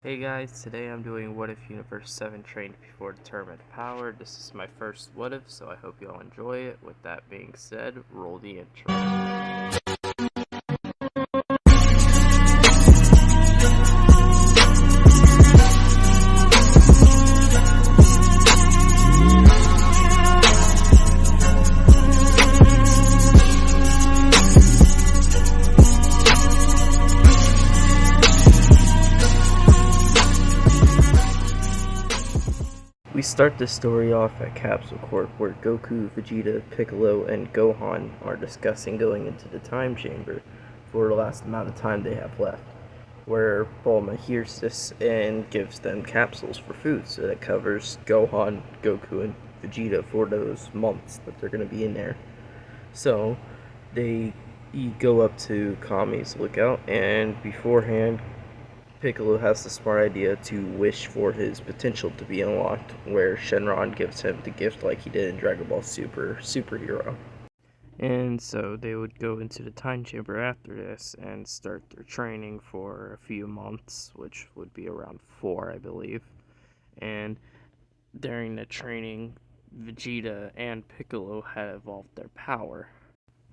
Hey guys, today I'm doing What If Universe 7 Trained Before Determined Power. This is my first What If, so I hope you all enjoy it. With that being said, roll the intro. We start the story off at Capsule Corp, where Goku, Vegeta, Piccolo, and Gohan are discussing going into the time chamber for the last amount of time they have left, where Bulma hears this and gives them capsules for food, so that covers Gohan, Goku, and Vegeta for those months that they're going to be in there. So they go up to Kami's lookout, and beforehand Piccolo has the smart idea to wish for his potential to be unlocked, where Shenron gives him the gift like he did in Dragon Ball Superhero. And so they would go into the time chamber after this and start their training for a few months, which would be around 4, I believe. And during the training, Vegeta and Piccolo had evolved their power.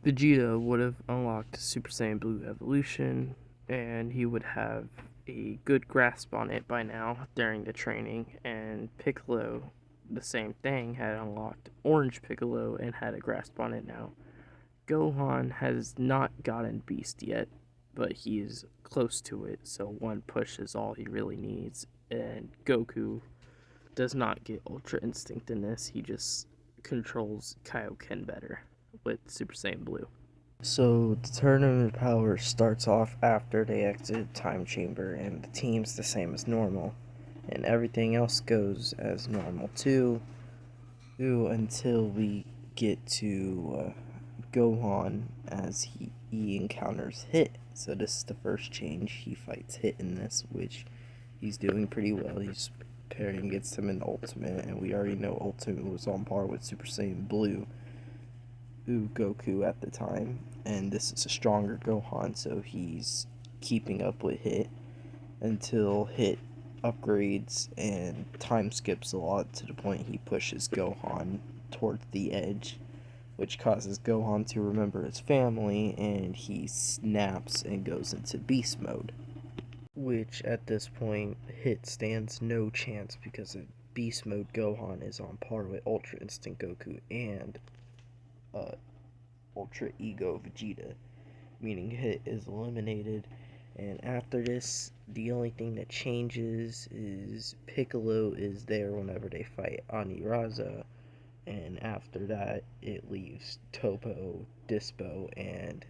Vegeta would have unlocked Super Saiyan Blue Evolution, and he would have a good grasp on it by now during the training, and Piccolo, the same thing, had unlocked Orange Piccolo and had a grasp on it now. Gohan has not gotten Beast yet, but he is close to it, so one push is all he really needs, and Goku does not get Ultra Instinct in this, he just controls Kaioken better with Super Saiyan Blue. So the tournament power starts off after they exit time chamber, and the team's the same as normal, and everything else goes as normal too, until we get to Gohan as he encounters Hit. So this is the first change. He fights Hit in this, which he's doing pretty well. He's parrying against him in Ultimate, and we already know Ultimate was on par with Super Saiyan Blue Goku at the time, and this is a stronger Gohan, so he's keeping up with Hit until Hit upgrades and time skips a lot to the point he pushes Gohan towards the edge, which causes Gohan to remember his family, and he snaps and goes into beast mode, which at this point Hit stands no chance because of beast mode Gohan is on par with Ultra Instinct Goku and Ultra Ego Vegeta, meaning Hit is eliminated. And after this, the only thing that changes is Piccolo is there whenever they fight Aniraza, and after that it leaves Topo, Dispo, and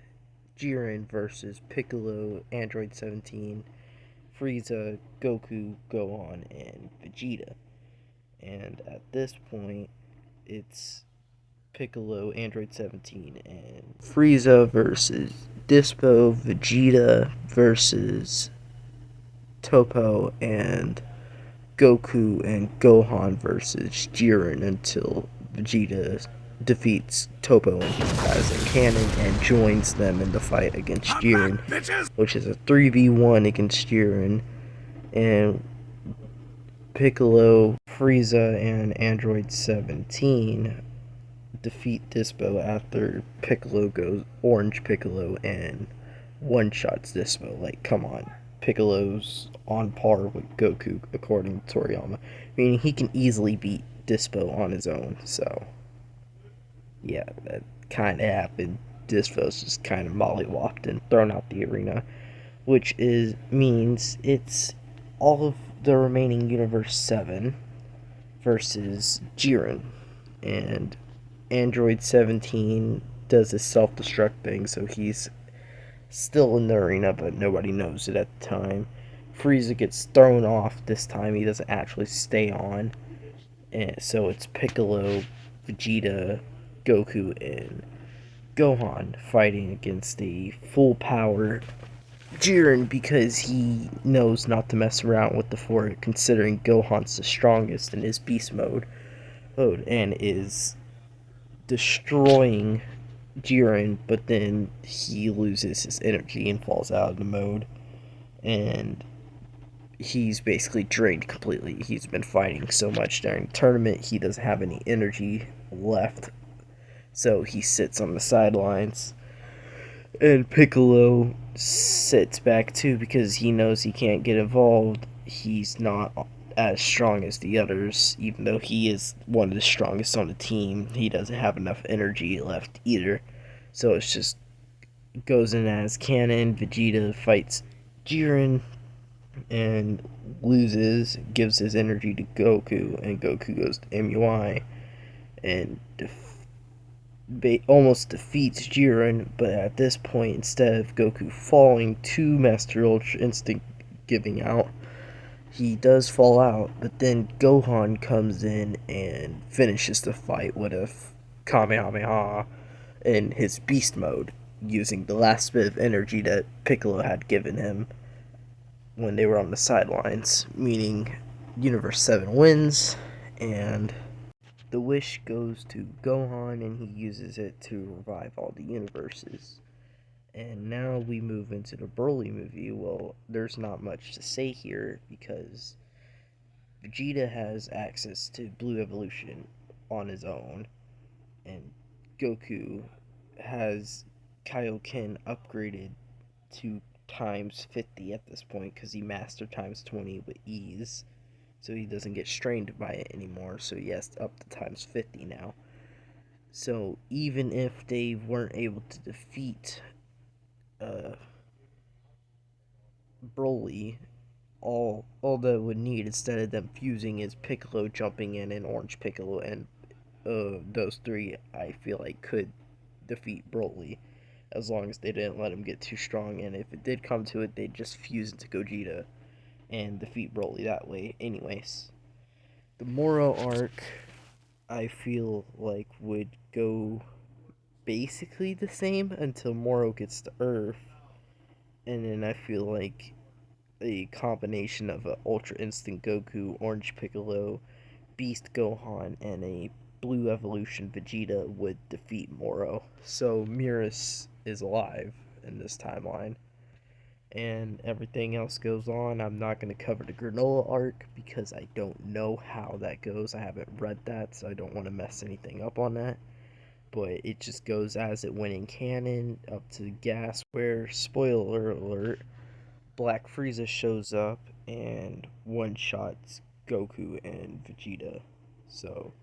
Jiren versus Piccolo, Android 17, Frieza, Goku, Gohan, and Vegeta. And at this point, it's Piccolo, Android 17, and Frieza versus Dispo, Vegeta versus Topo, and Goku and Gohan versus Jiren until Vegeta defeats Topo and Kazan Cannon and joins them in the fight against Jiren, which is a 3v1 against Jiren, and Piccolo, Frieza, and Android 17 defeat Dispo after Piccolo goes Orange Piccolo and one-shots Dispo. Like, come on. Piccolo's on par with Goku, according to Toriyama. Meaning he can easily beat Dispo on his own, so yeah, that kind of happened. Dispo's just kind of mollywopped and thrown out the arena, which means it's all of the remaining Universe 7 versus Jiren, and Android 17 does his self-destruct thing, so he's still in the arena, but nobody knows it at the time. Frieza gets thrown off this time, he doesn't actually stay on, and so it's Piccolo, Vegeta, Goku, and Gohan fighting against a full power Jiren, because he knows not to mess around with the 4, considering Gohan's the strongest in his beast mode and is destroying Jiren, but then he loses his energy and falls out of the mode, and he's basically drained completely. He's been fighting so much during the tournament, he doesn't have any energy left. So he sits on the sidelines. And Piccolo sits back too because he knows he can't get involved. He's not as strong as the others, even though he is one of the strongest on the team. He doesn't have enough energy left either. So it's just goes in as canon. Vegeta fights Jiren and loses, gives his energy to Goku, and Goku goes to MUI and almost defeats Jiren, but at this point, instead of Goku falling to Master Ultra Instinct giving out, he does fall out, but then Gohan comes in and finishes the fight with a Kamehameha in his beast mode, using the last bit of energy that Piccolo had given him when they were on the sidelines, meaning Universe 7 wins, and the wish goes to Gohan, and he uses it to revive all the universes. And now we move into the Broly movie. Well, there's not much to say here because Vegeta has access to Blue Evolution on his own, and Goku has Kaioken upgraded to times 50 at this point because he mastered times 20 with ease. So he doesn't get strained by it anymore. So he has up to times 50 now. So even if they weren't able to defeat uh, Broly, all that would need instead of them fusing is Piccolo jumping in and Orange Piccolo, and those three I feel like could defeat Broly as long as they didn't let him get too strong. And if it did come to it, they'd just fuse into Gogeta and defeat Broly that way. Anyways, the Moro arc I feel like would go basically the same until Moro gets to Earth, and then I feel like a combination of a Ultra Instinct Goku, Orange Piccolo, Beast Gohan, and a Blue Evolution Vegeta would defeat Moro. So Mirror's is alive in this timeline. And everything else goes on. I'm not going to cover the Granola arc because I don't know how that goes. I haven't read that, so I don't want to mess anything up on that. But it just goes as it went in canon up to Gas, where, spoiler alert, Black Frieza shows up and one shots Goku and Vegeta. So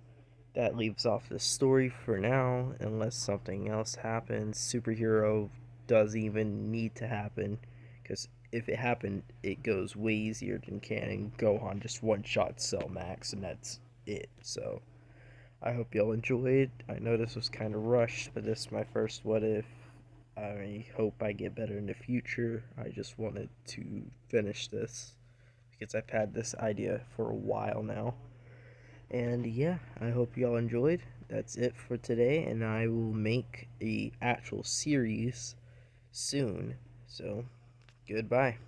that leaves off the story for now, unless something else happens. Superhero does even need to happen, because if it happened, it goes way easier than canon. Gohan just one shot Cell Max, and that's it. So I hope y'all enjoyed. I know this was kind of rushed, but this is my first what if. I hope I get better in the future. I just wanted to finish this because I've had this idea for a while now. And yeah, I hope y'all enjoyed. That's it for today, and I will make a actual series soon. So, goodbye.